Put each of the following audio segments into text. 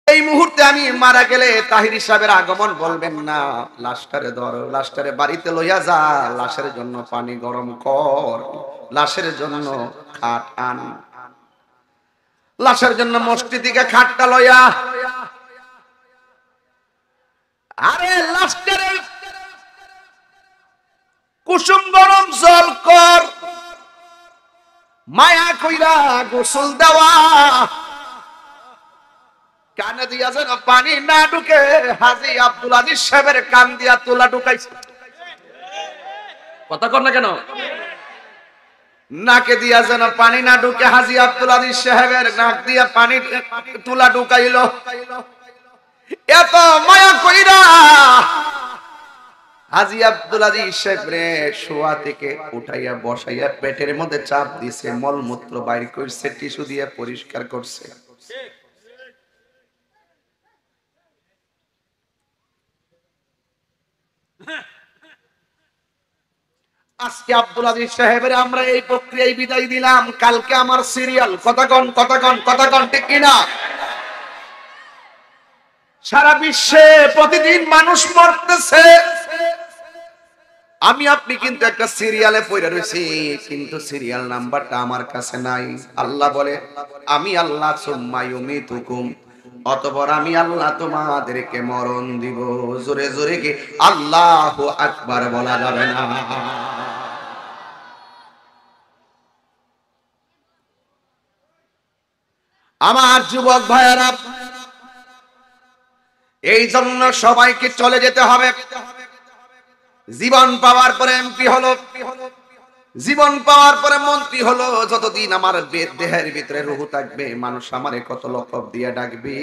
এই মুহূর্তে আমি মারা গেলে তাহির সাহেবের আগমন বলবেন না, লাশটারে ধরো, লাশটারে বাড়িতে লইয়া যা, লাশের জন্য পানি গরম কর, লাশের জন্য খাট আন, লাশের জন্য মসজিদ থেকে খাটটা লইয়া, আরে লাশটারে কুসুম গরম জল কর, মায়া কইরা গোসল দেওয়া, কানে দিয়া যেন পানি না ঢুকে। হাজী আব্দুল আজিজ সাহেবের কান দিয়া তুলা ঢুকাইছে। কথা কর না কেন? নাকে দিয়া যেন পানি না ঢুকে হাজী আব্দুল আজিজ সাহেবের নাক দিয়া পানি তুলা ঢুকাইল। এত মায়া কইরা হাজী আব্দুল আজিজ সাহেবরে শোয়া থেকে উঠাইয়া বসাইয়া পেটের মধ্যে চাপ দিছে, মলমূত্র বাইর করছে, টিস্যু দিয়ে পরিষ্কার করছে। আজকে আব্দুল আজিজ সাহেবের আমরা এই প্রক্রিয়ায় বিদায় দিলাম, কালকে আমার সিরিয়াল। কথা কন ঠিক কিনা? সারা বিশ্বে প্রতিদিন মানুষ মরতেছে, আমি আপনি কিন্তু একটা সিরিয়ালে পড়ে রয়েছি, কিন্তু সিরিয়াল নাম্বারটা আমার কাছে নাই। আল্লাহ বলে, আমি আল্লাহ সুম্মা ইউমিতুকুম, অতঃপর আমি আল্লাহ তোমাদেরকে মরণ দিব। জোরে জোরে কি আল্লাহু আকবার বলা যাবে না? আমার যুবক ভাইয়েরা, এই জন্য সবাইকে চলে যেতে হবে। জীবন পাওয়ার পরে এমপি হলো, জীবন পাওয়ার পরে মন্ত্রী হলো, যতদিন আমার দেহের ভিতরে রুহু থাকবে মানুষ আমারে কত লকব দিয়ে ডাকবে।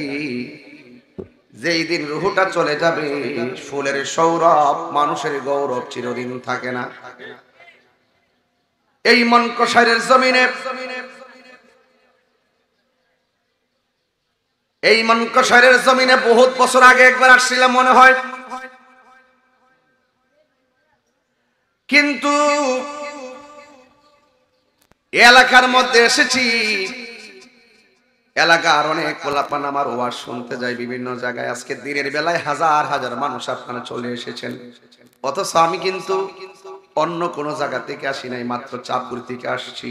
যেই দিন রুহুটা চলে যাবে, ফুলের সৌরভ মানুষের গৌরব চিরদিন থাকে না। এই মনকশাইরের জমিনে, এই মনকশাইরের জমিনে বহুত বছর আগে একবার আসছিলাম মনে হয়, কিন্তু এলাকার মধ্যে এসেছি, এলাকার অনেক পোলাপান আমার ওয়াজ শুনতে যায় বিভিন্ন জায়গায়। আজকে দিনের বেলায় হাজার হাজার মানুষ আপনারা চলে এসেছেন, অথচ আমি কিন্তু অন্য কোন জায়গা থেকে আসি নাই, মাত্র চাঁদপুর থেকে আসছি।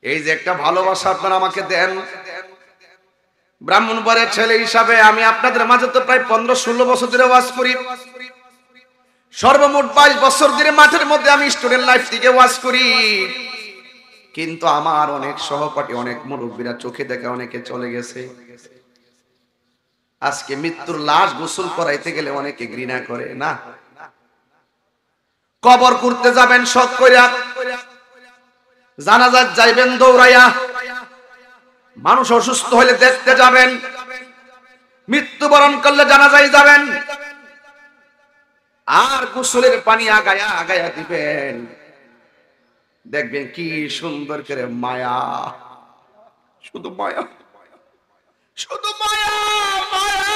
এই যে একটা ভালোবাসা আপনারা আমাকে দেন, ব্রাহ্মণবাড়িয়ার ছেলে হিসাবে আমি আপনাদের মাঝে তো প্রায় 15-16 বছর ধরে ওয়াজ করি। সর্বমোট 22 বছর ধরে মাঠের মধ্যে আমি স্টুডেন্ট লাইফ থেকে ওয়াজ করি, কিন্তু আমার অনেক সহপাঠী, অনেক মুরব্বীরা চোখে দেখে অনেকে চলে গেছে। আজকে মৃত্যুর লাশ গোসল করাইতে গেলে অনেকে ঘৃণা করে না। কবর করতে যাবেন শখ কইরা, জানাজা যাইবেন দৌড়াইয়া, মানুষ অসুস্থ হলে দেখতে যাবেন, মৃত্যুবরণ করলে জানাজায় যাবেন, আর গোসলের পানি আগায়া আগায়া দিবেন। দেখবেন কি সুন্দর করে মায়া, শুধু মায়া, শুধু মায়া, মায়া,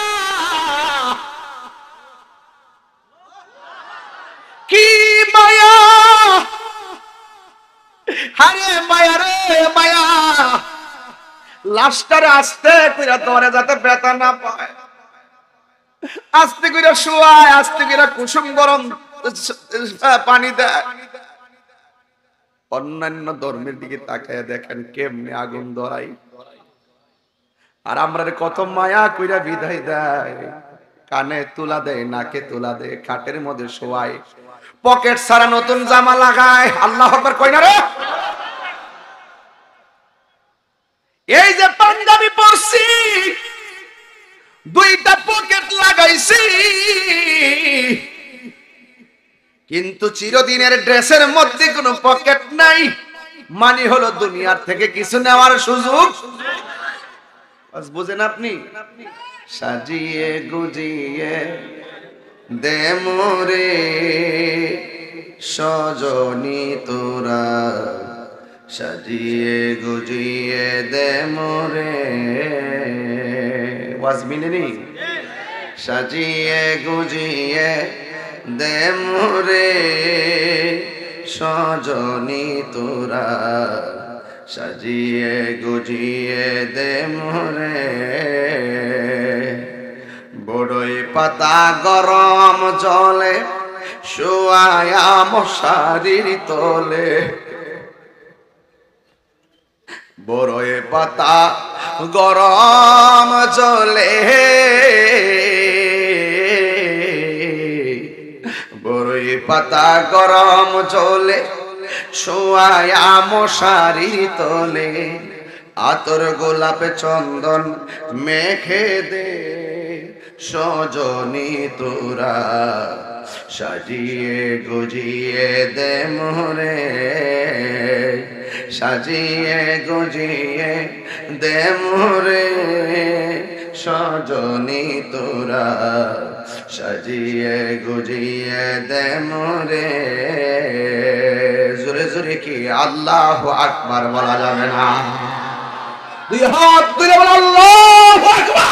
কি মায়া, আরে মায়া রে মায়া। লাশটারে আস্তে কইরা ধরে যাতে ব্যথা না পায়, আস্তে কইরা শুয়ায়, আস্তে কইরা কুসুম গরম পানি দেয়। অন্যান্য ধর্মের দিকে তাকায় দেখেন কেমনে আগুন ধরাই, আর আমরা কত মায়া কইরা বিদায় দেয়। কানে তুলা দেয়, নাকে তুলা দেয়, খাটের মধ্যে শোয়ায়, পকেট ছাড়া নতুন জামা লাগায়। আল্লাহু আকবার কই না রে? এই যে পাঞ্জাবি পরছি, 2টা পকেট লাগাইছি, কিন্তু চিরদিনের ড্রেসের মধ্যে কোনো পকেট নাই। মানে হলো দুনিয়ার থেকে কিছু নেওয়ার সুযোগ। বুঝেন আপনি? সাজিয়ে গুজিয়ে দে মোরে সজনী তোরা, সাজিয়ে গুজিয়ে দে মোরে। ওয়াজ মিলেনি? সাজিয়ে গুজিয়ে দে মোরে সজনী তোরা, সাজিয়ে গুজিয়ে দে মোরে। পাতা গরম জলে শোয়ায়া মশারির তলে, বড়ই পাতা গরম জলে, বড়ই পাতা গরম জলে শোয়ায়া মশারির তলে, আতর গোলাপ চন্দন মেখে দে সজনী তোরা, সাজিয়ে গুজিয়ে দে মোরে, সাজিয়ে গুজিয়ে দে মোরে সজনী তোরা, সাজিয়ে গুজিয়ে দে মোরে। জোরে জোরে কি আল্লাহু আকবার বলা যাবে না? দুই হাত তুলে বল আল্লাহু আকবার।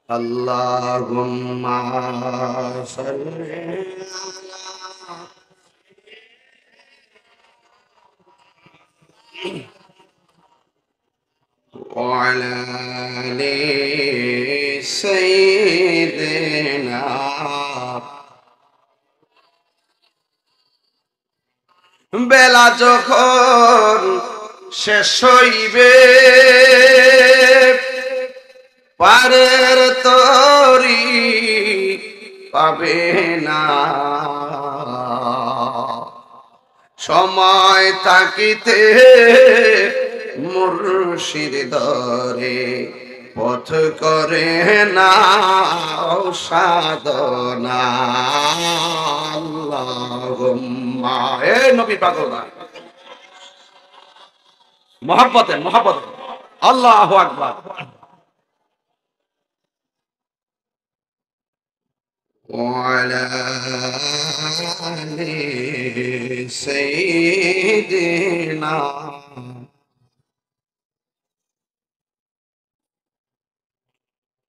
আল্লাহুম্মা সাল্লি ওয়ালা আলি সাইয়্যিদিনা। বেলা যখন শেষ হইবে পারের তরি পাবে না, সময় থাকিতে মুর্শিদ ধরে পথ করে না সাধনা। আল্লাহুম্মা এ নবী পাগল মহব্বতে মহব্বতে আল্লাহু আকবার। وعلى آل سيدنا।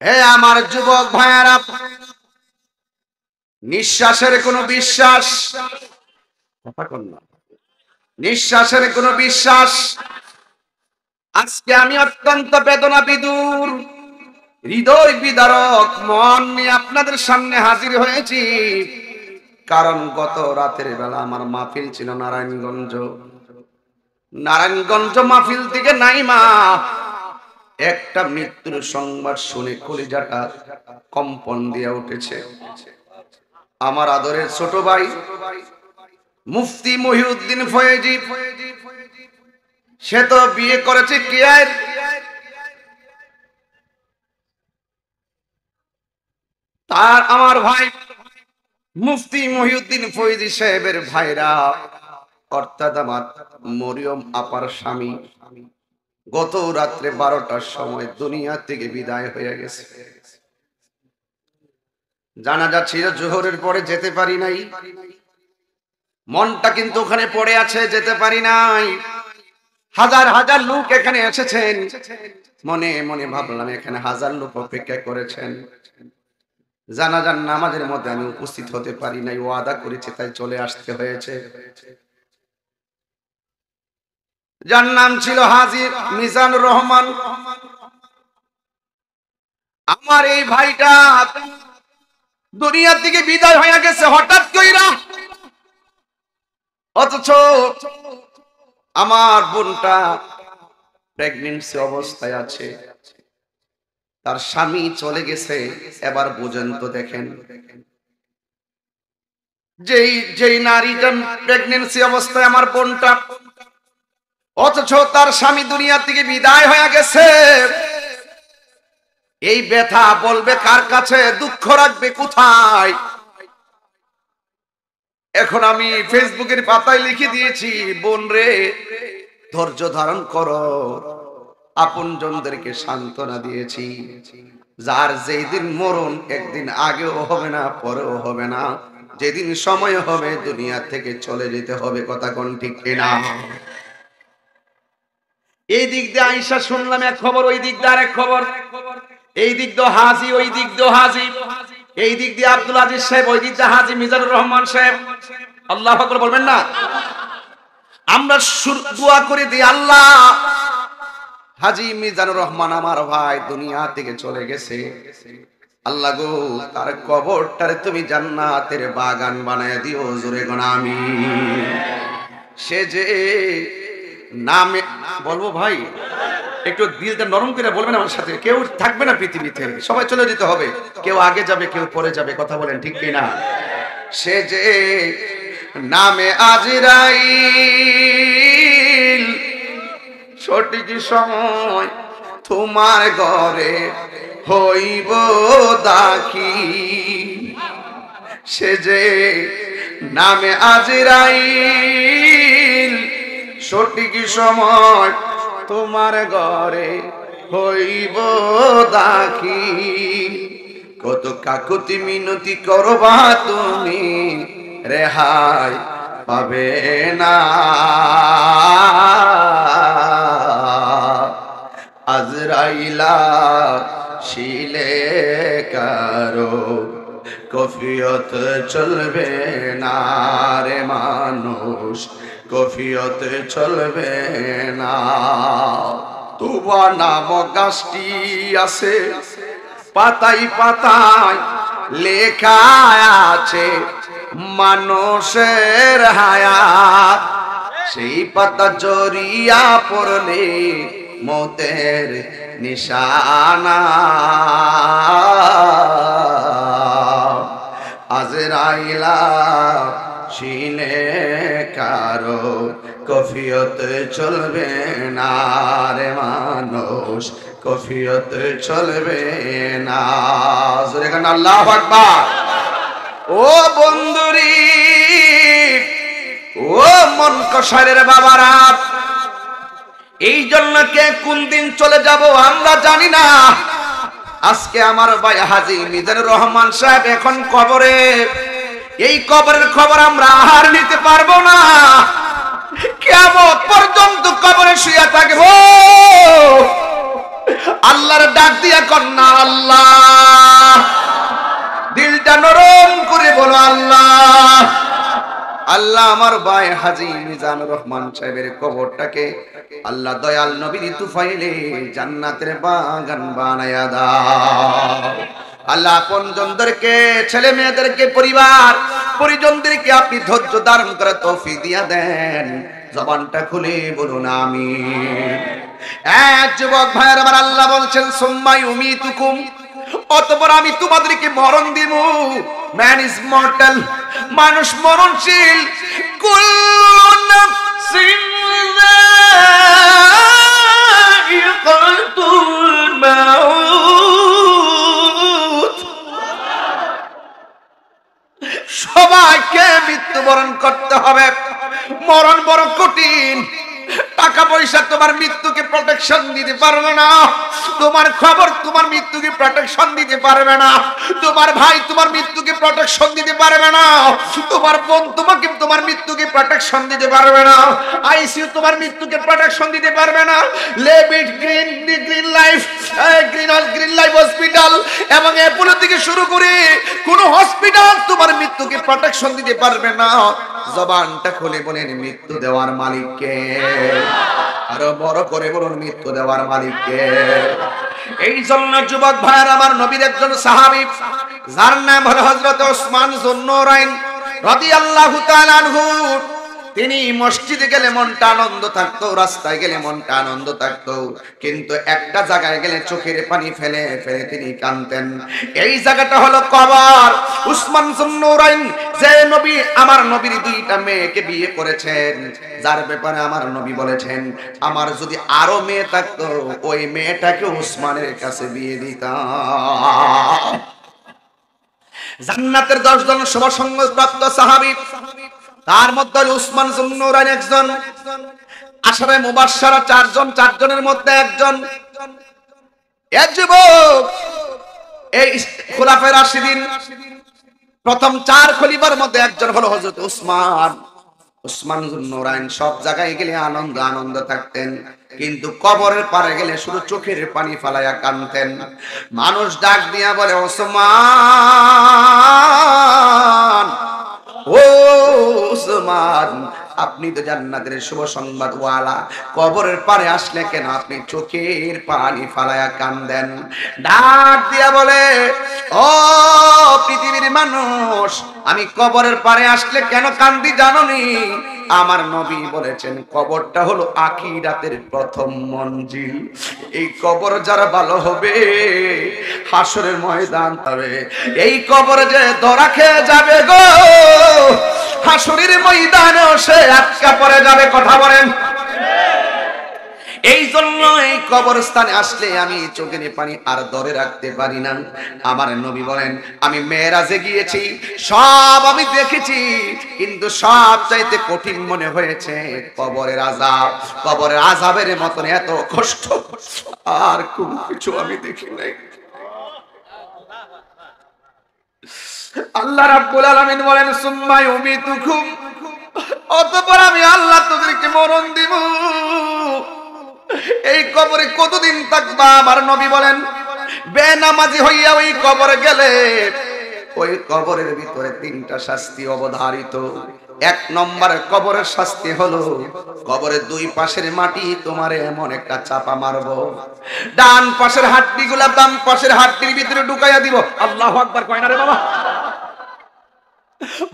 হে আমার যুবক ভাইয়েরা, নিঃশ্বাসের কোনো বিশ্বাস, নিঃশ্বাসের কোনো বিশ্বাস। আজকে আমি অত্যন্ত বেদনা বিদুর, হৃদয় বিদারক মন নিয়ে আপনাদের সামনে হাজির হয়েছি। কারণ গত রাতের বেলা আমার মাহফিল ছিল নারায়ণগঞ্জ। নারায়ণগঞ্জ মাহফিল থেকে নাইমা একটা মৃত্যুর সংবাদ শুনে কলিজাটা কম্পন দিয়ে উঠেছে। আমার আদরের ছোট ভাই মুফতি মহিউদ্দিন ফয়েজি, সে তো বিয়ে করেছে কেয়ার, তার আমার ভাই মুফতি মহিউদ্দিন ফয়েজি সাহেবের ভাইরা অর্থাৎ আমার মরিয়ম আপার স্বামী গত রাত্রে 12টার সময় দুনিয়া থেকে বিদায় হয়ে গেছে। জানাজা ছিল জোহরের পরে, যেতে পারি নাই। মনটা কিন্তু ওখানে পড়ে আছে, যেতে পারি নাই। হাজার হাজার লোক এখানে এসেছেন, মনে মনে ভাবলাম এখানে হাজার লোক অপেক্ষা করেছেন। জানাজার নামাজের মধ্যে আমি উপস্থিত হতে পারি নাই, ওয়াদা করেছে তাই চলে আসতে হয়েছে। যার নাম ছিল হাজী মিজানুর রহমান। আমার এই ভাইটা দুনিয়া থেকে বিদায় হয়ে গেছে হঠাৎ কইরা, অথচ আমার বোনটা প্রেগন্যান্সি অবস্থায় আছে, তার স্বামী চলে গেছে। এবার বুঝেন তো, দেখেন যেই নারীটা প্রেগন্যান্সি অবস্থায় আমার বোনটা, অথচ তার স্বামী দুনিয়া থেকে বিদায় হয়ে গেছে। এই ব্যথা বলবে কার কাছে, দুঃখ রাখবে কোথায়? এখন আমি ফেসবুকের পাতায় লিখে দিয়েছি, বোন রে ধৈর্য ধারণ করো। আপনজনদেরকে সান্ত্বনা দিয়েছি, যার যেই দিন মরণ একদিন আগেও হবে না পরেও হবে না, যেদিন সময় হবে দুনিয়া থেকে চলে যেতে হবে। কথা কোন ঠিক কিনা? এই দিক দিয়ে আয়েশা শুনলাম এক খবর, ওই দিক দিয়ে আরেক খবর, এই দিক দিয়ে হাজী, ওই দিক দিয়ে হাজী, এই দিক দিয়ে আব্দুল আজিজ সাহেব, ওই দিক দিয়ে হাজী মিজানুর রহমান সাহেব। আল্লাহু আকবার বলবেন না? আমরা দোয়া করে দিই, আল্লাহ হাজী মিজানুর রহমান আমার ভাই দুনিয়া থেকে চলে গেছে, আল্লাহ গো তার কবরটারে তুমি জান্নাতের বাগান বানায় দিও। জোরে গো আমিন। সে যে নামে বলবো ভাই, একটু দিলটা নরম করে বলবেন আমার সাথে। কেউ থাকবে না পৃথিবীতে, সবাই চলে যেতে হবে, কেউ আগে যাবে কেউ পরে যাবে। কথা বলেন ঠিক কিনা? সে যে নামে আজরাইল, সঠিক সময় তোমার ঘরে হইব দাখিল। সে যে নামে আজরাইল, সঠিক সময় তোমার ঘরে হইব দাখিল। কত কাকুতি মিনতি করবা তুমি, রেহাই পাবে না। আজরাইলা শিলে কারো কফিয়ত চলবে না রে মানুষ, কফিয়ত চলবে না। তুবা নামক গাছটি আছে, পাতায় পাতায় লেখা আছে মানুষের হায়াত। সেই পাতা জড়িয়া পড়লে মতের নিশানা। আজরাইলা শিলে কারো কফিয়ত চলবে না রে মানুষ, কফিয়ত চলবে না। আল্লাহু আকবার। ও বন্ধুরি, ও মন কষারের বাবারা, এই জন্য কে কোন দিন চলে যাব আমরা জানি না। আজকে আমার ভাই হাজী মিজানুর রহমান সাহেব এখন কবরে। এই কবরের খবর আমরা আর নিতে পারবো না। কিয়ামত পর্যন্ত কবরে শুয়ে থাকবো। আল্লাহর ডাক দিয়া কন্যা আল্লাহ, দিলটা নরম করে বলো আল্লাহ। আল্লাহ আমার ভাই হাজী মিজানুর রহমান সাহেবের কবরটাকে আল্লাহ দয়াল নবীর তুফাইলে জান্নাতের বাগান বানায়া দাও। আল্লাহ আপনজনদেরকে, ছেলে মেয়েদেরকে, পরিবার পরিজনদেরকে আপনি ধৈর্য ধারণ করে তৌফিক দিয়া দেন। জবানটা খুলে বলুন আমিন। এক যুবক ভাইয়ের আমার আল্লাহ বলছেন সুম্মা ইউমিতুকুম, অতঃপর আমি তোমাদেরকে মরণ দিব। ম্যান ইজ মর্টাল, মানুষ মরণশীল। কুল্লু নাফসিন যায়িকাতুল মাউত, সবাইকে মৃত্যুবরণ করতে হবে। মরণ বড় কঠিন। টাকা পয়সা তোমার মৃত্যুকে প্রোটেকশন দিতে পারবে না। তোমার খবর তোমার মৃত্যুকে প্রোটেকশন দিতে পারবে না। তোমার ভাই তোমার মৃত্যুকে প্রোটেকশন দিতে পারবে না। তোমার বোন তোমাকে তোমার মৃত্যুকে প্রোটেকশন দিতে পারবে না। আইসিইউ তোমার মৃত্যুকে প্রোটেকশন দিতে পারবে না। Live it green, green life, green life hospital এবং অ্যাপোলো থেকে শুরু করে কোন হসপিটাল তোমার মৃত্যুকে প্রোটেকশন দিতে পারবে না। জবানটা খুলে বলেন মৃত্যু দেওয়ার মালিক কে? আরো বড় করে বলুন মৃত্যু দেওয়ার মালিক কে? এই জন্য যুবক ভাইয়ের আমার নবীর একজন সাহাবী, যার নাম হলো হযরত ওসমান যুন্নুরাইন রাদিয়াল্লাহু তাআলা আনহু, তিনি মসজিদে গেলে মনটা আনন্দ থাকতো, রাস্তায় গেলে মনটা আনন্দ থাকতো, কিন্তু একটা জায়গায় গেলে চোখের পানি ফেলে ফেলে তিনি কাঁদতেন। এই জায়গাটা হলো কবর। উসমান যুন্নুরাইন, যে নবী আমার নবীর দুইটা মেয়েকে বিয়ে করেছেন, যার ব্যাপারে আমার নবী বলেছেন আমার যদি আরো মেয়ে থাকতো ওই মেয়েটাকে উসমানের কাছে বিয়ে দিতাম। জান্নাতের 10 জন শুভ সংবাদপ্রাপ্ত সাহাবী, তার মধ্যে উসমান যুন্নুরাইন একজন, আশারে মুবাশশারা 4 জন, 4 জনের মধ্যে একজন। এক যুবক, এই খুলাফায়ে রাশিদিন প্রথম 4 খলিফার মধ্যে একজন হলো হযরত উসমান। উসমান যুন্নুরাইন সব জায়গায় গেলে আনন্দ আনন্দ থাকতেন, কিন্তু কবরের পারে গেলে শুধু চোখের পানি ফালাইয়া কাঁদতেন। মানুষ ডাক দিয়া বলে ওসমান, ও উসমান, আপনি তো জান্নাতের শুভ সংবাদ ওয়ালা, কবরের পারে আসলে কেন আপনি চোখের পানি ফালায়া কাঁদেন? ডাক দিয়া বলে ও পৃথিবীর মানুষ, আমি কবরের পারে আসলে কেন কান্দি জানোনি? আমার নবী বলেছেন কবরটা হলো আখিরাতের প্রথম মঞ্জিল। এই কবর যারা ভালো হবে হাসরের ময়দান হবে। এই কবরে যে ধরা খেয়ে যাবে গো, হাসরের ময়দানে সে আটকা পড়ে যাবে। কথা বলেন। এই জন্য এই কবরস্থানে আসলে আমি চোখের পানি আর ধরে রাখতে পারি না। আমার নবী বলেন আমি মেরাজে গিয়েছি, সব আমি দেখেছি, কিন্তু সব চাইতে কঠিন মনে হয়েছে কবরের আযাব। কবরের আযাবের মতন এত কষ্ট আর কোনো কিছু আমি দেখি নাই। আল্লাহ রাব্বুল আলামিন বলেন সুম্মা ইউমিতুকুম, অতঃপর আমি আল্লাহ তোদেরকে মরণ দিব। এই কবরে কতদিন থাকবা? আমার নবী বলেন বেনামাজি হইয়া ওই কবরে গেলে ওই কবরের ভিতরে 3টা শাস্তি অবধারিত। 1 নম্বর কবরের শাস্তি হলো কবরের 2 পাশের মাটি তোমারে এমন একটা চাপা মারবো, ডান পাশের হাড্ডিগুলা বাম পাশের হাড্ডির ভিতরে ঢুকাইয়া দিব। আল্লাহু আকবার কয় না রে বাবা?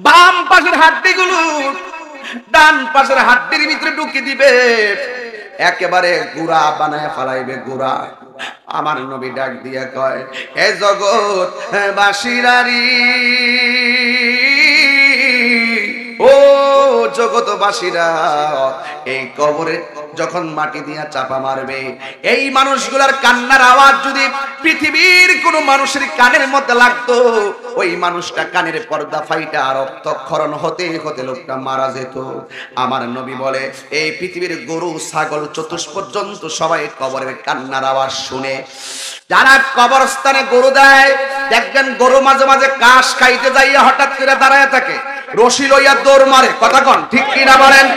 বাম পাশের হাড্ডিগুলো ডান পাশের হাড্ডির ভিতরে ঢুকিয়ে দিবে, একেবারে গুড়া বানায় ফেলাইবে, গুড়া। আমার নবী ডাক দিয়া কয় হে জগৎ বাসীরারি, ও জগৎবাসীরা, এই কবরে যখন মাটি দিয়া চাপা মারবে, এই মানুষগুলার কান্নার আওয়াজ যদি পৃথিবীর কোন মানুষের কানের মধ্যে লাগতো, ওই মানুষটা কানের পর্দা ফাইটা রক্তক্ষরণ হতে হতে লোকটা মারা যেত। আমার নবী বলে এই পৃথিবীর গরু ছাগল চতুষ্পদ জন্তু সবাই কবরের কান্নার আওয়াজ শুনে। যারা কবরস্থানে গরু দেয় দেখবেন গরু মাঝে মাঝে ঘাস খাইতে যাইয়া হঠাৎ করে দাঁড়ায় থাকে, রশি লইয়া দৌড় মারে। কথা কন ঠিক কিনা বলেন?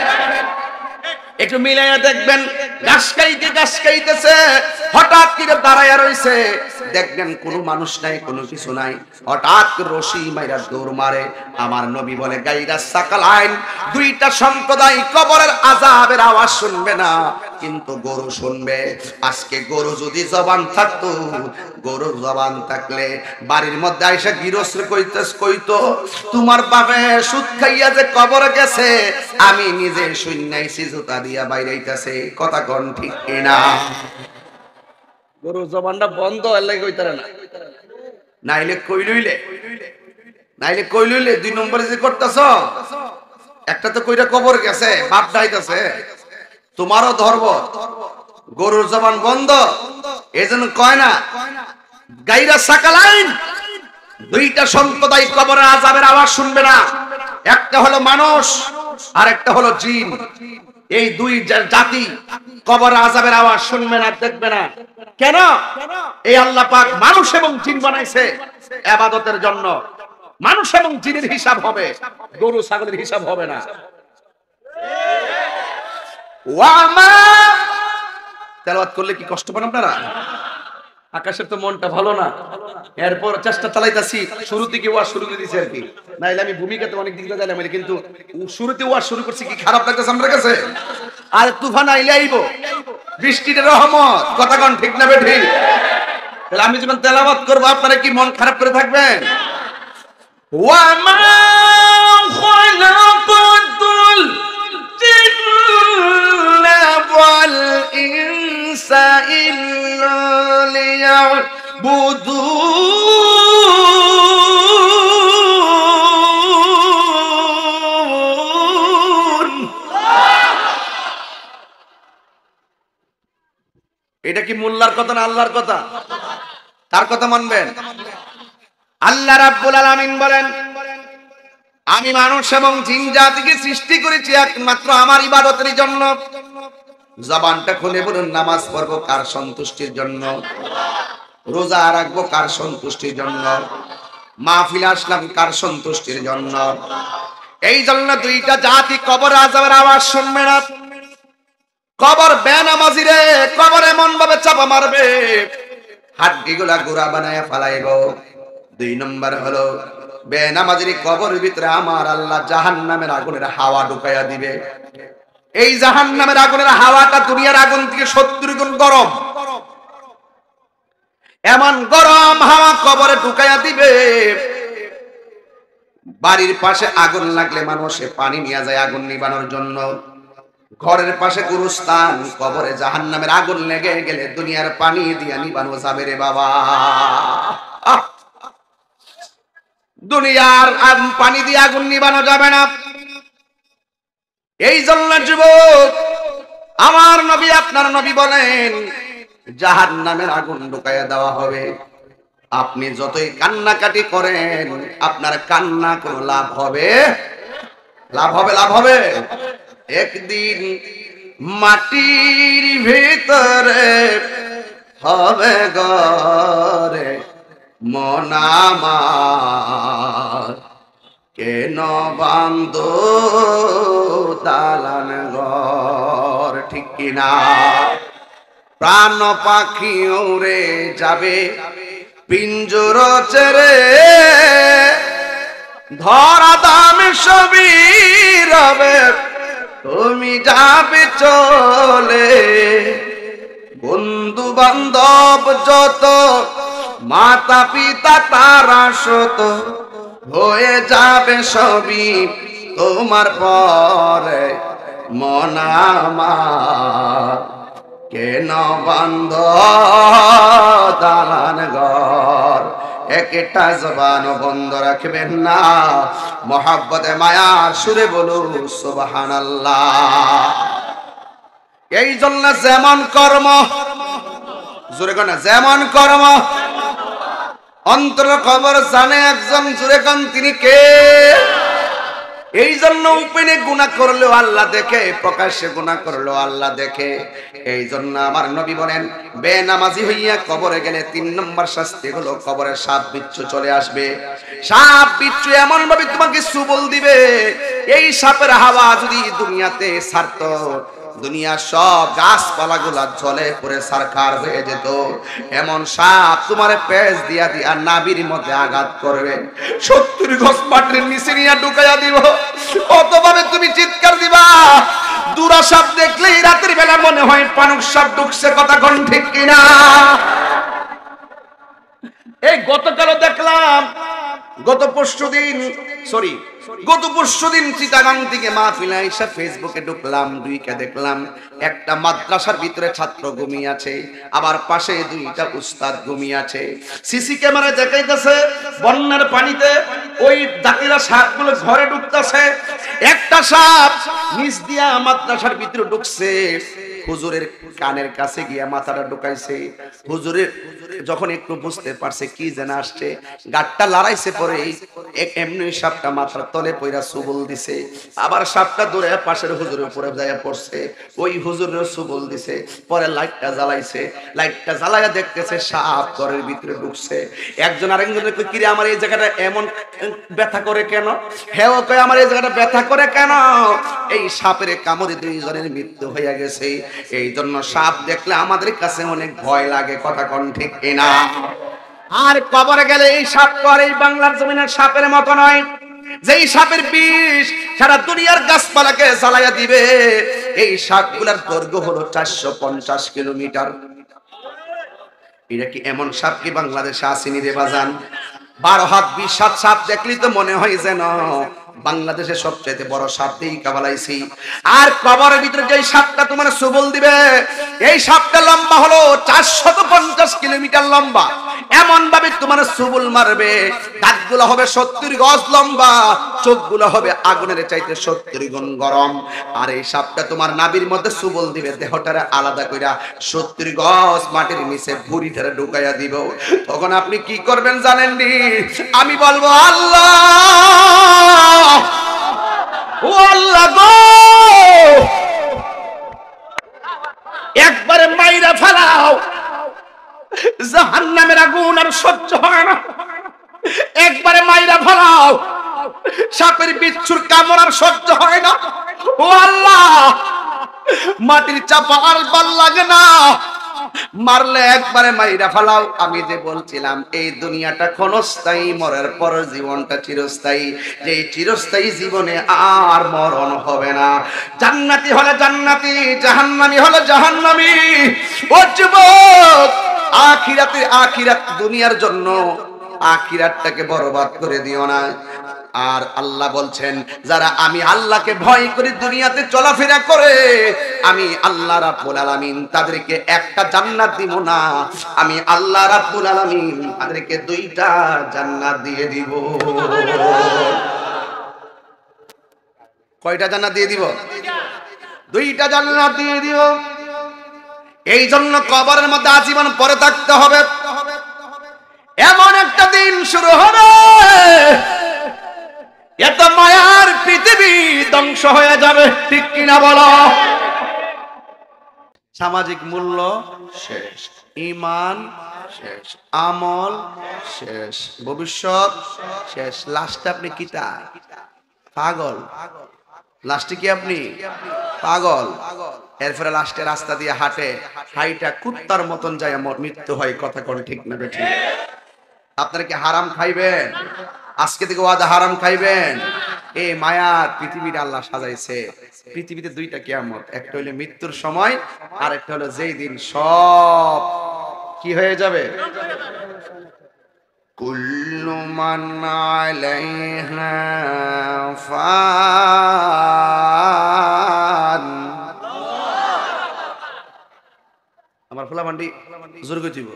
একটু মিলাইয়া দেখবেন ঘাস খাইতেছে, হঠাৎ করে দাঁড়াইয়া রইছে, দেখবেন কোনো মানুষ নাই, কোনো কিছু নাই, হঠাৎ রশি মাইরা দৌড় মারে। আমার নবী বলে গাইরা সাকালাইন, 2টা সম্প্রদায় কবরের আযাবের আওয়াজ শুনবে না, কিন্তু গরু শুনবে। আজকে গরু যদি জবান থাকতো, গরুর জবান থাকলে বাড়ির মধ্যে আইসা গৃহস্থ কইতো তোমার বাপে সুদ খাইয়া যে কবরে গেছে আমি নিজে শুনাইছি, জুতা দিয়া বাইরাইতাছে। কথা কোন ঠিক কিনা? গরু জবানটা বন্ধ হলে কইতারে না, নাইলে কইলইলে 2 নম্বরে যে করতেছ, একটা তো কইরা কবর গেছে বাপ ডাইতাছে, তোমারও ধরব, গরুর জবান বন্ধ, এজন্য কয় না গাইরা সাকালাইন, 2টা সম্প্রদায় কবরের আযাবের আওয়াজ শুনবে না। একটা হলো মানুষ আর একটা হলো জিন। এই 2 জাতি কবরের আযাবের আওয়াজ শুনবে না, দেখবে না। কেন? এই আল্লাহ পাক মানুষ এবং জিন বানাইছে ইবাদতের জন্য। মানুষ এবং জিনের হিসাব হবে, গরু ছাগলের হিসাব হবে না। ওয়ামা তেলাওয়াত করলে কি কষ্ট পান আপনারা? আকাশের তো মনটা ভালো না, এরপর চেষ্টা চালাইতাছি শুরুতে কি ওয়াজ শুরু করে দিয়েছি আর কি, নাইলে আমি ভূমিকাতে অনেক দিক দিয়ে যাইলাম, কিন্তু শুরুতে ওয়াজ শুরু করছি কি খারাপ লাগতেছে আমার কাছে? আর তুফান আইলে আইবো, বৃষ্টির রহমত। কথা কোন ঠিক না বেঠিক? তাহলে আমি যখন তেলাওয়াত করব আপনারা কি মন খারাপ করে থাকবেন? ওয়া মা খালাকাতুল والإنس إلا ليعبدون এটা কি মোল্লার কথা না আল্লাহর কথা? তার কথা মানবেন? আল্লাহ রাব্বুল আলামিন বলেন, আমি মানুষ এবং জিন জাতিকে সৃষ্টি করেছি একমাত্র আমার ইবাদতের জন্য। জবানটা খুলে বলুন, নামাজ পড়বো কার সন্তুষ্টির জন্য? রোজা রাখবো কার সন্তুষ্টির জন্য? মাহফিলে আসলাম কার সন্তুষ্টির জন্য? এই জন্য দুইটা জাতি কবর আযাবের আওয়াজ শুনবে না। কবর বেনামাজি রে, কবর এমন ভাবে চাপা মারবে হাড্ডিগুলা গুড়া বানায় ফালাইব। দুই নম্বর হলো বেনামাজির কবরের ভিতরে আমার আল্লাহ জাহান্নামের আগুনের হাওয়া ঢুকাইয়া দিবে। এই জাহান্নামের আগুনের হাওয়াটা দুনিয়ার আগুন থেকে 70 গুণ গরম। এমন গরম হাওয়া কবরে ঢুকাইয়া দিবে, বাড়ির পাশে আগুন লাগলে মানুষে পানি নিয়ে যায় আগুন নিবানোর জন্য। ঘরের পাশে গুরুস্থান, কবরে জাহান্নামের আগুন লেগে গেলে দুনিয়ার পানি দিয়ে নিবানো যাবে রে বাবা। দুনিয়ার পানি দিয়ে আগুন নিবানো যাবে না। এই জন্য যুবক, আমার নবী আপনার নবী বলেন জাহান্নামের আগুন ঢুকাইয়া দেওয়া হবে। আপনি যতই কান্নাকাটি করেন আপনার কান্না কোনো লাভ হবে? লাভ হবে? লাভ হবে? একদিন মাটির ভিতরে হবে ঘরে মন আমার, কেন বান্ধো দালান ঘর? ঠিক কিনা? প্রাণ পাখি উড়ে যাবে পিঞ্জর ছেড়ে, ধরা দাম সবই রবে তুমি যাবে চলে। বন্ধু বান্ধব যত, মাতা পিতা তারা শত, হয়ে যাবে সবই তোমার পরে মন আমার, কেন বান্ধ দালান ঘর? একটা জবান বন্ধ রাখবেন না, মহব্বতে মায়ার সুরে বলুন সুবহানাল্লাহ। এই জন্য যেমন কর্ম, জোরে কোন যেমন কর্ম, অন্তর খবর জানে একজন, জোরে কোন তিনি কে? এই জন্য উপেনে গুনাহ করলেও আল্লাহ দেখে, প্রকাশ্যে গুনাহ করলেও আল্লাহ দেখে। এই জন্য আমার নবী বলেন বেনামাজি হইয়া কবরে গেলে 3 নম্বর শাস্তি হলো কবরে সাপ বিচ্ছু চলে আসবে। সাপ বিচ্ছু এমন ভাবে তোমাকে সুবল দিবে, এই সাপের হাওয়া যদি দুনিয়াতে ছাড়তো, দুনিয়ার সব গাছপালা গুলা জলে পড়ে সারখার হয়ে যেত। এমন সাপ তোমার পেঁচ দিয়া দিয়া নাভির মধ্যে আঘাত করবে, 70 গজ মাটির নিচে নিয়ে ঢুকাইয়া দিব। কতভাবে তুমি চিৎকার দিবা! দুরা সাপ দেখলেই রাতের বেলা মনে হয় পানুক সাপ ঢুকছে। কথা কোন ঠিক কিনা? এই গতকালও দেখলাম, গত পরশুদিন চিটাগাং থেকে মাহফিলে আইসা ফেসবুকে ঢুকলাম, দুইটা দেখলাম একটা মাদ্রাসার ভিতরে ছাত্র ঘুমিয়ে আছে, আবার পাশে দুইটা উস্তাদ ঘুমিয়ে আছে। সিসি ক্যামেরায় দেখাইতেছে বন্যার পানিতে ওই দাকিরা সাপগুলো ঘরে ঢুকতেছে। একটা সাপ নিচ দিয়া মাদ্রাসার ভিতরে ঢুকছে, হুজুরের কানের কাছে গিয়া মাথাটা ঢুকাইছে। হুজুরের যখন একটু বুঝতে পারছে কি যেন আসছে, গাটটা লড়াইছে, পরে এমনি সাপটা মাথার তলে পয়রা সুবল দিছে। আবার সাপটা দৌড়ে পাশের হুজুরের উপরে যাইয়া পড়ছে, ওই হুজুরের সুবল দিছে। পরে লাইটটা জ্বালাইছে, লাইটটা জ্বালাইয়া দেখতেছে সাপ ঘরের ভিতরে ঢুকছে। একজন আরেকজনের কই, কিরে আমার এই জায়গাটা এমন ব্যথা করে কেন? হেও কয় আমার এই জায়গাটা ব্যথা করে কেন? এই সাপের কামড়ে দুইজনের মৃত্যু হইয়া গেছে। এই জন্য সাপ দেখলে আমাদের কাছে অনেক ভয় লাগে। কথা কোন ঠিক কিনা? আর কবরে গেলে এই সাপ করে এই বাংলার জমিনের সাপের মতো নয়, যেই সাপের বিষ সারা দুনিয়ার গাছপালাকে জ্বালাইয়া দিবে। এই সাপগুলার দৈর্ঘ্য হলো 450 কিলোমিটার। এটা কি এমন সাপ কি বাংলাদেশে আসেনি রে বাজান? 12 হাত 20 হাত সাপ দেখলি তো মনে হয় যেন বাংলাদেশের সবচেয়ে বড় সাপ দিয়ে কাবালাইছি। আর কবরের ভিতরে যে সাপটা তোমার সবল দিবে, এই সাপটা লম্বা হলো 450 কিলোমিটার লম্বা। এমন ভাবে তোমার সবল মারবে, দাঁতগুলো হবে 70 গজ লম্বা, চোখগুলো হবে আগুনের চাইতে 70 গুণ গরম। আর এই সাপটা তোমার নাভির মধ্যে সবল দিবে, দেহটারে আলাদা কইরা 70 গজ মাটির নিচে ভুঁড়িটারে ঢুকাইয়া দিব। তখন আপনি কি করবেন জানেননি? আমি বলবো, আল্লাহ, ও আল্লাহ গো, একবারে মাইরা ফেলাও, জাহান্নামের আগুন আর সহ্য হয় না, একবারে মাইরা ফেলাও, সাপের বিচ্ছুর কামড় আর সহ্য হয় না। ও আল্লাহ, মাটির চাপা আর ভাল লাগে না, মারলে একবারে মাইরা ফেলাও। আমি যে বলছিলাম এই দুনিয়াটা ক্ষণস্থায়ী, মরার পর জীবনটা চিরস্থায়ী। যে চিরস্থায়ী জীবনে আর মরণ হবে না। জান্নাতি হলে জান্নাতি, জাহান্নামী হলে জাহান্নামী। ও যুবক, আখিরাত দুনিয়ার জন্য আখিরাতটাকে বরবাদ করে দিও না। আর আল্লাহ বলছেন, যারা আমি আল্লাহকে ভয় করে দুনিয়াতে চলাফেরা করে, আমি আল্লাহ রাব্বুল আলামিন তাদেরকে একটা জান্নাত দিব না, আমি আল্লাহ রাব্বুল আলামিন তাদেরকে 2টা জান্নাত দিয়ে দিব। কয়টা জান্নাত দিয়ে দিব? 2টা জান্নাত দিয়ে দিব। এই জন্য কবরের মধ্যে আজীবন পড়ে থাকতে হবে। এমন একটা দিন শুরু হবে, এত মায়ার পৃথিবী ধ্বংস হয়ে যাবে, ঠিক কিনা বলো? সামাজিক মূল্য শেষ, ঈমান শেষ, আমল শেষ, ভবিষ্যৎ শেষ। লাস্টে আপনি কিটা? পাগল। লাস্টে কি আপনি? পাগল। এরপরে লাস্টে রাস্তা দিয়ে হাঁটে, হাইটা কুত্তার মতন যায়, মৃত্যু হয়। কথা কোন ঠিক না বেঠিক? আপনারা কি হারাম খাইবেন? আজকে থেকে ওয়াদা, হারাম খাইবেন। এই মায়ার পৃথিবীটা আল্লাহ সাজাইছে। পৃথিবীতে 2টা কিয়ামত, একটা হলো মৃত্যুর সময়, আর একটা হলো যেই দিন সব কি হয়ে যাবে। কুল্লু মান আলাইহা ফান। আমার ফুলা মান্ডি জোর কইতিব।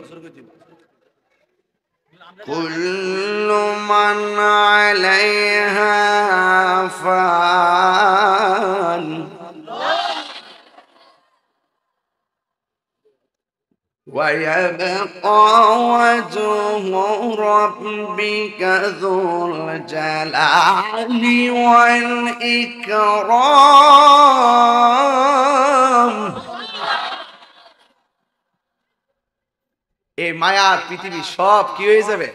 কুল্লু মান আলাইহা ফান ওয়া ইয়াবকা ওয়াজহু রাব্বিকা যুল জালালি ওয়াল ইকরাম। এই মায়ার পৃথিবী সব কি হয়ে যাবে?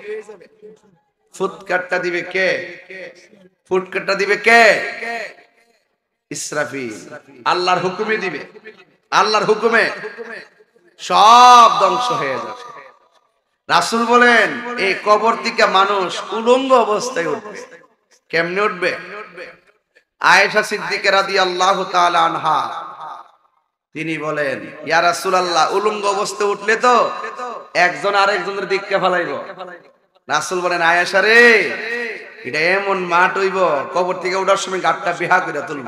ফুটকাটটা দিবে কে? ফুটকাটটা দিবে কে? ইসরাফিল। আল্লাহর হুকুমে দিবে, আল্লাহর হুকুমে সব ধ্বংস হয়ে যাবে। রাসূল বলেন, এই কবর থেকে মানুষ উলঙ্গ অবস্থায় উঠবে। কেমনে উঠবে? আয়েশা সিদ্দিকা রাদিয়াল্লাহু তাআলা আনহা তিনি বলেন, ইয়া রাসূলুল্লাহ, উলঙ্গ অবস্থায় উঠলে তো একজন আরেকজনের দিককে ফেলাইব। রাসূল বলেন, আয়েশা রে, এটা এমন মাঠ হইব, কবর থেকে ওঠার সময় গাটটা বিহা করে তুলব।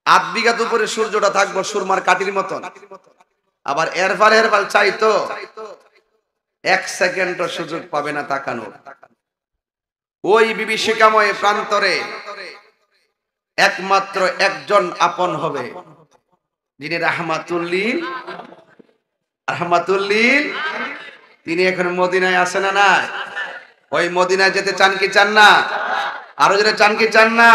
8 বিঘা উপরে সূর্যটা থাকবো সুরমার কাটির মতন। আবার এরফাল চাইতো 1 সেকেন্ডও সুযোগ পাবে না তাকানোর। ওই বিভীষিকাময় প্রান্তরে একমাত্র একজন আপন হবে, যিনি রাহমাতুল্লিল। তিনি এখন মদিনায় আছেন না নাই? ওই মদিনায় যেতে চান কি চান না? আরো যেতে চান কি চান না?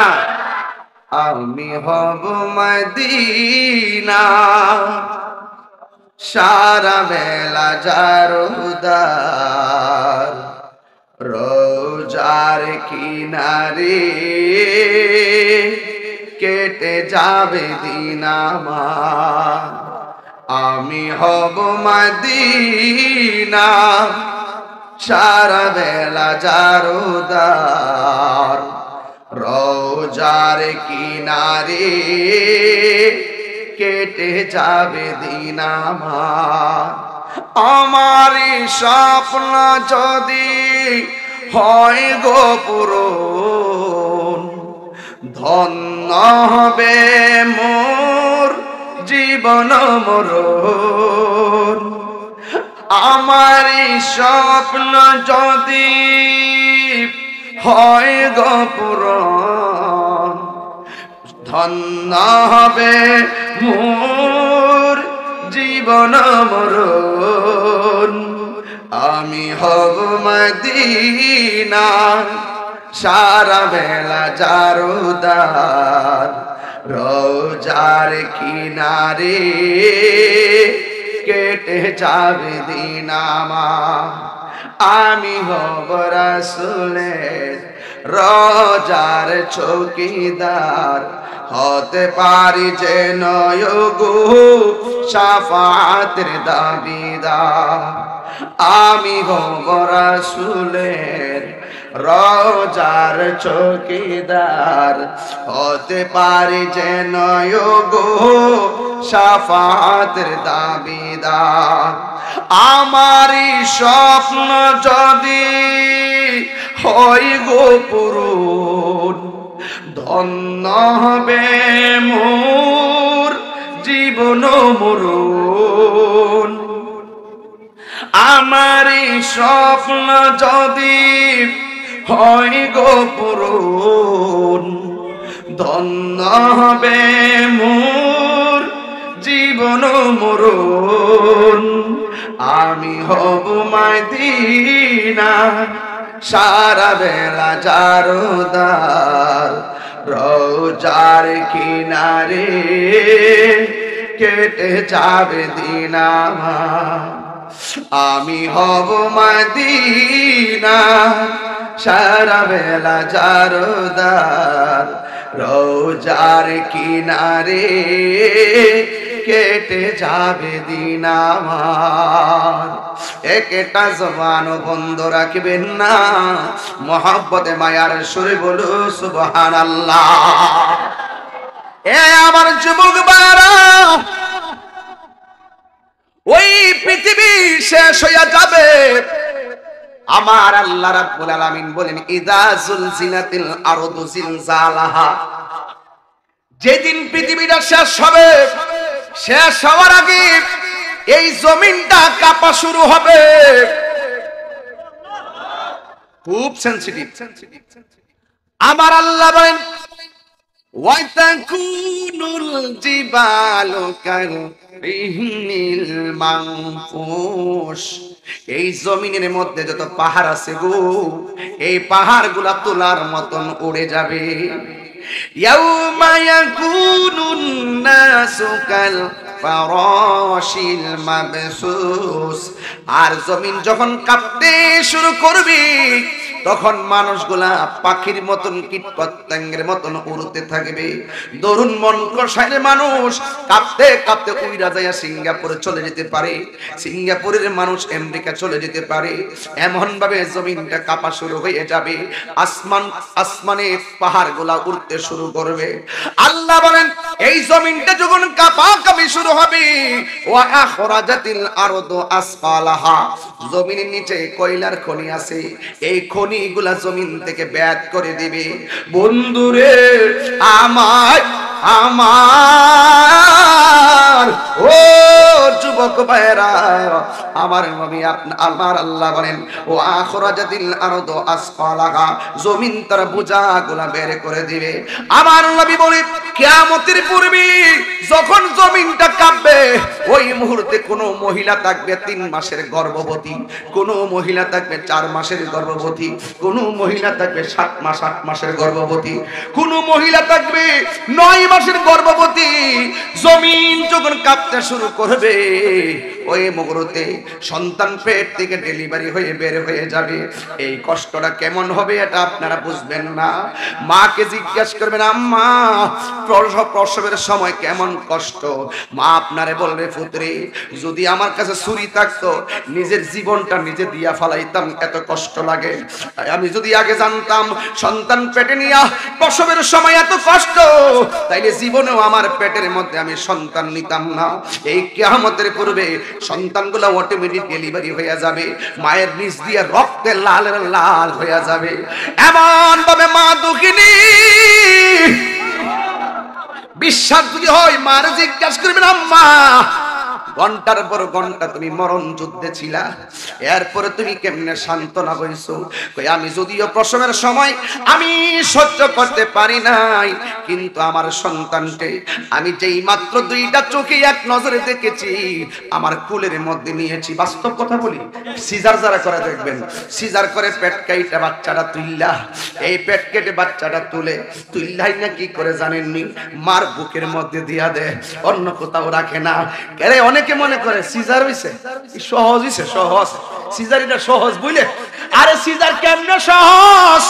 আমি হব মদিনা সারা বেলা জারুদার, রোজার কিনারে কেটে যাবে দিন আমার। আমি হব মদিনা সারা বেলা জারুদার, রোজার কিনারে কেটে যাবে দিন আমার। আমার স্বপ্ন যদি হয় গো পূরণ। ধন্য হবে মোর জীবন মরণ, আমারই স্বপ্ন যদি হয় গো পূরণ। ধন্য হবে মোর জীবন মরণ, আমি হব মদিনা সারা বেলা জারুদার, রোজার কিনারে কেটে যাবে দিন আমার। আমি হব রাসূলের রোজার চৌকিদার, হতে পারি যেন গো শাফাতের দাবিদার। আমি হব রাসূলের রোজার চৌকিদার, হতে পারি যেন গো শাফাতের দাবিদার। আমারই স্বপ্ন যদি হয় গো পূরণ, ধন্য হবে মোর জীবন মরণ। আমারই স্বপ্ন যদি হয় গো পূরণ, ধন্য হবে মোর জীবন মরণ, আমি হব মদিনা সারা বেলা জারুদার, রোজার কিনারে কেটে যাবে দিন আমার। আমি হব মদিনা সারা বেলা জারুদার, রোজার কিনারে কেটে যাবে দিন আমার। একটা জবান বন্ধ রাখবেন না, মহব্বতে মায়ার সুরে বলো সুবহানাল্লাহ। এ আমার যুবক ভাইরা, ওই পৃথিবী শেষ হয়ে যাবে, আমার আল্লাহ রাব্বুল আলামিন বলেন ইযা যুলজিলাতিল আরদু জিলজালাহা, যেদিন পৃথিবীটা শেষ হবে, শেষ হওয়ার আগে এই জমিনটা কাঁপা শুরু হবে। খুব সেনসিটিভ। আমার আল্লাহ বলেন ওয়াতাকুনুল জিবালু কারহিনিল মানফুস, এই জমিনের মধ্যে যত পাহাড় আছে গো, এই পাহাড়গুলা তোলার মতন উড়ে যাবে। ইয়াউমা ইয়াকুনুন নাসু কাল ফারাশিল মাবসুস, আর জমিন যখন কাঁপতে শুরু করবে, তখন মানুষগুলা পাখির মতন কীট পতঙ্গের মতন উড়তে থাকবে। দরুন মন কষাইলে মানুষ কাঁপতে কাঁপতে উইরা যায় সিঙ্গাপুরে চলে যেতে পারে, সিঙ্গাপুরের মানুষ আমেরিকা চলে যেতে পারে। এমন ভাবে জমিনটা কাঁপা শুরু হয়ে যাবে, আসমানে পাহাড়গুলা উড়তে শুরু করবে। আল্লাহ বলেন এই জমিনটা যখন কাঁপাকাঁপি শুরু হবে, ওয়া আখরাজাতিল আরদু আসফালাহা, জমিনের নিচে কয়লার খনি আছে, এই খনিগুলা জমিন থেকে ব্যাদ করে দিবে। বন্ধুরে আমার আমার ও যুবক ভাইরা, আমার নবী আমার আল্লাহ বলেন ও আখরাজাতিল আরদু আসফালাহা, জমিন তার বোঝাগুলা বের করে দিবে। আমার নবী বলেন কিয়ামতের পূর্বে যখন জমিনটা কাঁপবে, ওই মুহূর্তে কোনো মহিলা থাকবে 3 মাসের গর্ভবতী, কোনো মহিলা থাকবে 4 মাসের গর্ভবতী, কোনো মহিলা থাকবে 7 মাস 8 মাসের গর্ভবতী, কোনো মহিলা থাকবে 9 মাসের গর্ভবতী। জমিন যখন কাঁপতে শুরু করবে, ওই মুহূর্তে সন্তান পেট থেকে ডেলিভারি হয়ে বের হয়ে যাবে। এই কষ্টটা কেমন হবে এটা আপনারা বুঝবেন না। মাকে জিজ্ঞাসা করবেন আম্মা প্রসবের সময় কেমন কষ্ট, মা আপনারে বলবে পুত্রে, যদি আমার কাছে ছুরি থাকতো নিজের জীবনটা নিজে দিয়া ফালাইতাম, এত কষ্ট লাগে। আমি যদি আগে জানতাম সন্তান পেটে নিয়া প্রসবের সময় এত কষ্ট, তাইলে জীবনেও আমার পেটের মধ্যে আমি সন্তান নিতাম না। এই কিয়ামতের পূর্বে সন্তানগুলো অটোমেটিক ডেলিভারি হয়ে যাবে, মায়ের নিচ দিয়ে রক্তে লাল লাল হয়ে যাবে। এমন ভাবে মা দুঃখিনী, বিশ্বাস যদি হয় মার জিজ্ঞাসা করবেন, আম্মা ঘন্টার পর ঘন্টা তুমি মরণ যুদ্ধে ছিলা, এরপরে তুমি কেমনে সান্ত্বনা হইছো? আমি যদিও প্রসবের সময় আমি সহ্য করতে পারি নাই, কিন্তু আমার সন্তানকে আমি যেই মাত্র দুইটা চোখে এক নজরে দেখেছি, আমার কুলের মধ্যে নিয়েছি। বাস্তব কথা বলি, সিজার যারা করে দেখবেন, সিজার করে পেট কাইটা বাচ্চাটা তুইলা, এই পেট কেটে বাচ্চাটা তুইলাই না কি করে জানেননি? মার বুকের মধ্যে দিয়া দেয়, অন্য কোথাও রাখে না। কেরে অনেকে মনে করে সিজার হইছে সহজ, হইছে সহজ, সিজার এটা সহজ বুঝলে? আরে সিজার কেমনে সহজ?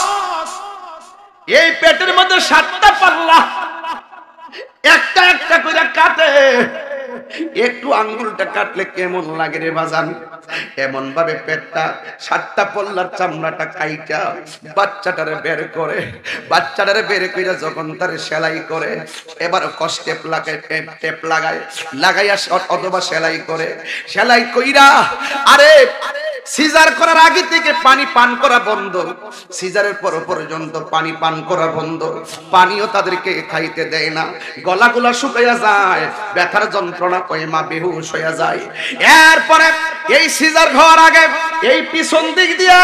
এই পেটের মধ্যে 7টা পাল্লা, একটা একটা করে কাটে, একটু আঙ্গুলটা কাটলে কেমন লাগে রে বাজান? এমন ভাবে পেটটা 7টা পল্লার চামড়াটা কাইটা বাচ্চাটারে বের করে, বাচ্চাটারে বের করে যখন তারে সেলাই করে, এবার কষ্টে টেপ লাগাইয়া অথবা সেলাই করে, সেলাই কইরা আরে সিজার করার আগে থেকে পানি পান করা বন্ধ, সিজারের পর পর্যন্ত পানি পান করা বন্ধ, পানিও তাদেরকে খাইতে দেয় না, গলাগুলা শুকাইয়া যায়, ব্যথার যন্ত্রণা কই মা বেহুশ হইয়া যায়। এরপরে এই সিজার হওয়ার আগে এই পিছন দিক দিয়া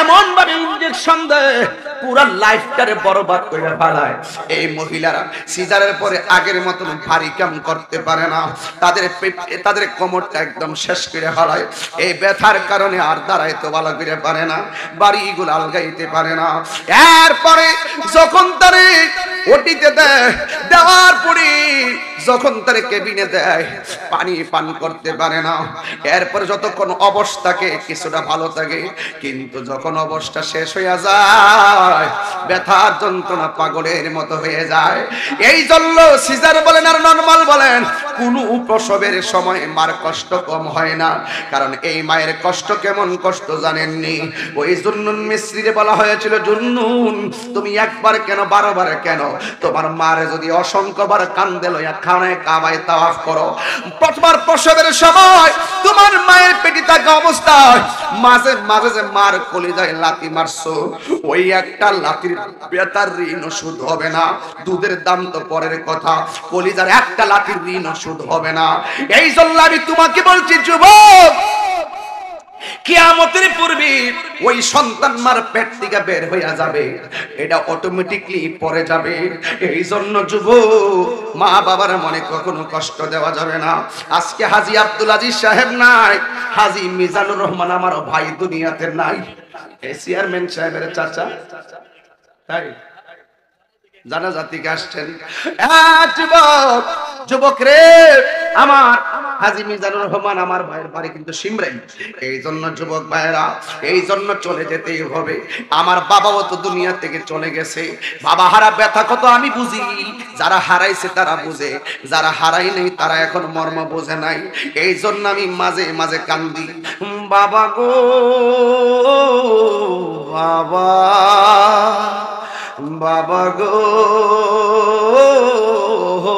এমন ভাবে ইনজেকশন দেয়, পুরা লাইফটারে বরবাদ করে ফেলায়। এই মহিলারা সিজারের পরে আগের মতন ভারী কাম করতে পারে না, তাদের কোমরটা একদম শেষ করে ফেলায়। এই ব্যথার কারণে আর দাঁড়াইতে ভালো করে পারে না, বাড়িগুলো আলগাইতে পারে না। এরপরে যখন তারে ওটিতে দেওয়ার পরে যখন তারে কেবিনে দেয়, পানি পান করতে পারে না। এরপরে যতক্ষণ অবস্থাকে কিছুটা ভালো থাকে, কিন্তু যখন অবস্থা শেষ হয়ে যায়, ব্যথার যন্ত্রণা পাগলের মতো হয়ে যায়। এই জন্য সিজার বলেন আর নরমাল বলেন, কোন প্রসবের সময় মার কষ্ট কম হয় না। কারণ এই মায়ের কষ্ট কেমন কষ্ট জানেননি? ওই জুন্নুন মিস্ত্রিরে বলা হয়েছিল, জুন্নুন তুমি একবার কেন 12 বার কেন? তোমার মারে যদি অসংখ্যবার কান্দে লইয়া খানায় কাবায় তাওয়াফ করো, প্রথমবার প্রসবের সময় তোমার মায়ের পেটে থাকা অবস্থায় মাঝে মাঝে যে মার কলিজায় লাথি মারছো, ওই একটা লাথির ব্যথার ঋণ শোধ হবে না। দুধের দাম তো পরের কথা, কলিজার একটা লাথির ঋণ শোধ হবে না। এই জন্য আমি তোমাকে বলছি যুবক, কিয়ামতের পূর্বে ওই সন্তান মার পেট থেকে বের হইয়া যাবে, এটা অটোমেটিকলি পরে যাবে। এই জন্য যুবক, মা বাবার মনে কখনো কষ্ট দেওয়া যাবে না। আজকে হাজী আব্দুল আজিজ সাহেব নাই, হাজী মিজানুর রহমান আমার ভাই দুনিয়াতে নাই, এই চেয়ারম্যান সাহেবের চাচা, তাই জানাজা থেকে আসছেন। যুবক রে আমার, হাজী মিজানুর রহমান আমার ভাইয়ের বাড়ি কিন্তু সিমরাই। এই জন্য যুবক ভাইরা, এই জন্য চলে যেতেই হবে। আমার বাবাও তো দুনিয়া থেকে চলে গেছে, বাবা হারা ব্যথা কত আমি বুঝি, যারা হারাইছে তারা বুঝে, যারা হারাই নেই তারা এখন মর্ম বোঝে নাই। এই জন্য আমি মাঝে মাঝে কান্দি, বাবা গো বাবা, বাবা গো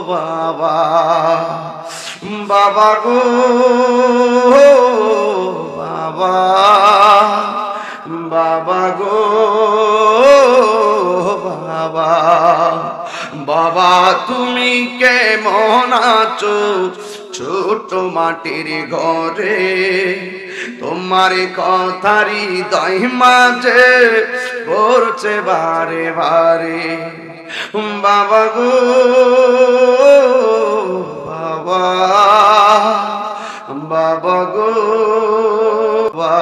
বাবা, বাবা গো বাবা, বাবা গো বাবা, বাবা তুমি কেমন আছো ছোট মাটির ঘরে, তোমার কথারি হৃদয় মাঝে পড়ছে বারে বারে, বাবা গো বাবা, বাবা গো বাবা,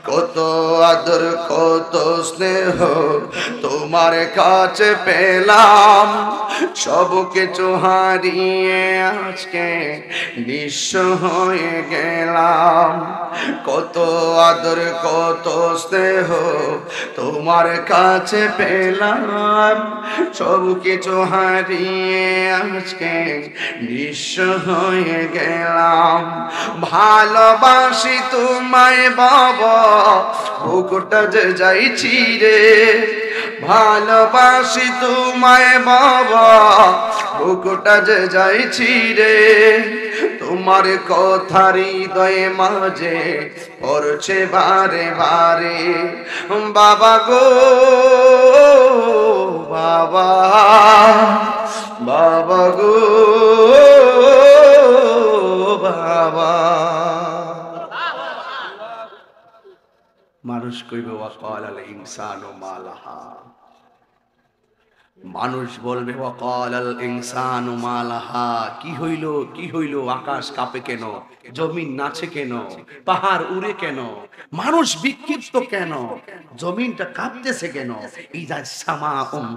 কত আদর কত স্নেহ তোমার কাছে পেলাম, সব কিছু হারিয়ে আজকে নিঃস্ব হয়ে গেলাম। কত আদর কত স্নেহ তোমার কাছে পেলাম, সব কিছু হারিয়ে আজকে নিঃস্ব হয়ে গেলাম। ভালোবাসি তোমায় বাবা, বুকটা যে যাইছি রে। ভালোবাসি তোমায় বাবা, বুকটা যে যাইছি রে। তোমার কথা হৃদয়ে মাঝে পড়ছে বারে বারে। বাবা গো বাবা, বাবা গো বাবা। মানুষ কইবে ওয়াকাল আল ইনসানু মা লাহা, মানুষ বলবে ওয়াকাল আল ইনসানু মা লাহা, কি হইল কি হইল, আকাশ কাঁপে কেন, জমিন নাচে কেন, পাহাড় উড়ে কেন, মানুষ বিক্ষিপ্ত কেন, জমিনটা কাঁপতেছে কেন। ইজা সামা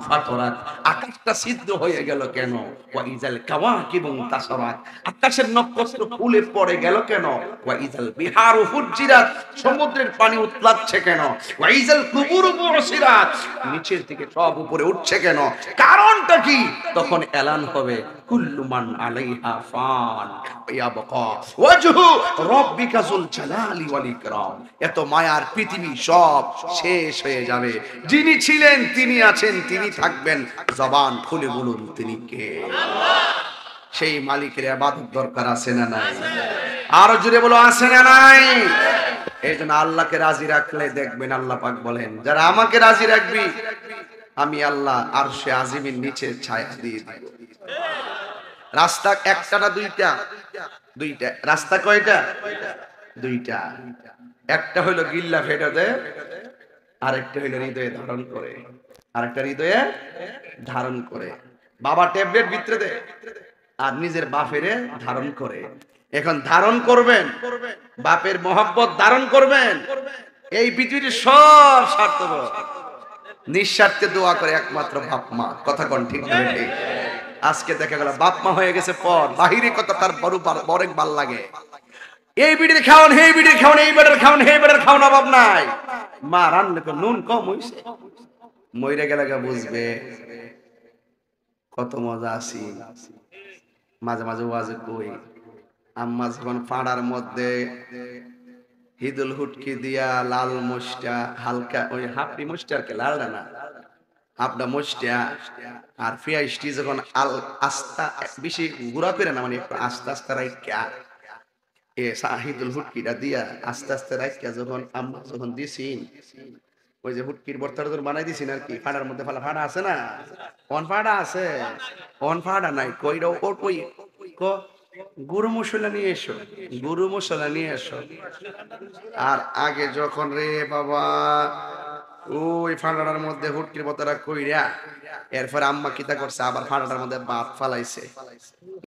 ফাতরাত, আকাশটা ছিদ্র হয়ে গেল কেন। ওয়া ইজাল কাওয়াকিবু তাসারাত, আকাশের নক্ষত্র ফুলে পড়ে গেল কেন। ওয়া ইজাল বিহারু ফুজ্জিরাত, সমুদ্রের পানি উতলাচ্ছে কেন। ওয়া ইজাল কুবুরু বুসিরাত, নিচের থেকে সব উপরে উঠছে কেন। কারণটা কি? তখন এলান হবে কুল্লু মান আলাইহা ফান ইয়াবকা ওয়াজহু রাব্বিকা যুল জালালি ওয়াল ইকরাম। এত মায়ার পৃথিবী সব শেষ হয়ে যাবে, যিনি ছিলেন তিনি আছেন, তিনি থাকবেন। জবান খুলে বলুন তিনি কে? আল্লাহ। সেই মালিকের ইবাদত দরকার আছে না নাই? আর জুড়ে বলো আছে না নাই? এই জন্য আল্লাহকে রাজি রাখলে দেখবেন আল্লাহ পাক বলেন, যারা আমাকে রাজি রাখবি আমি আল্লাহ আরশে আজিমের নিচে ছায়া দিয়ে দিব। রাস্তা একটা না দুইটা? দুইটা। রাস্তা কয়টা? দুইটা। একটা হইলো গিল্লা ফেটে দেয়, আরেকটা হইলো হৃদয়ে ধারণ করে। আরেকটা হৃদয়ে ধারণ করে। বাবা ট্যাবলেট ভিতরে দেয় আর নিজের বাপেরে ধারণ করে। এখন ধারণ করবেন, বাপের মহব্বত ধারণ করবেন। এই পৃথিবীর সব স্বার্থপর, নিঃস্বার্থে দোয়া করে একমাত্র বাপ মা। কথা কোন ঠিক না ঠিক? আজকে দেখা গেল বাপ মা হয়ে গেছে পর, বাহিরে কত তার বড় বড় ভাল লাগে। এই বিড়ির খাওন, হে বিড়ির খাওন, এই বেটার খাওন, হে বেটার খাওন, অভাব নাই। মা রান্না করে নুন কম হইছে, মইরা গেলে বুঝবে কত মজা আছি। মাঝে মাঝে ওয়াজে কই, আম্মা যখন পাড়ার মধ্যে হিদুল হুটকি দিয়া লাল মুষ্টা, হালকা ওই হাফি মুষ্টারকে লাল না হাফটা মুষ্টা আর পেঁয়াজটি যখন আস্তা বেশি গুঁড়া করে না, মানে একটু আস্তে আস্তে রাইকা এ শাহিদুল হুটকিটা দিয়া আস্তে আস্তে রাইকা যখন আম্মা যখন দিছিন, ওই যে হুটকির ভর্তাটা যখন বানাই দিছিন আর কি, ফাড়ার মধ্যে ফাড়া আছে না, অন ফাড়া আছে, অন ফাড়া নাই, কইরা ওই ক গুরু মশলা নিয়ে এসো, গুরু মশলা নিয়ে এসো। আর আগে যখন রে বাবা ওই ফাঁড়াটার মধ্যে হুটকির ভর্তাটা কইরা, এরপর আম্মা কিতা করছে, আবার ফাঁড়াটার মধ্যে ভাত ফালাইছে,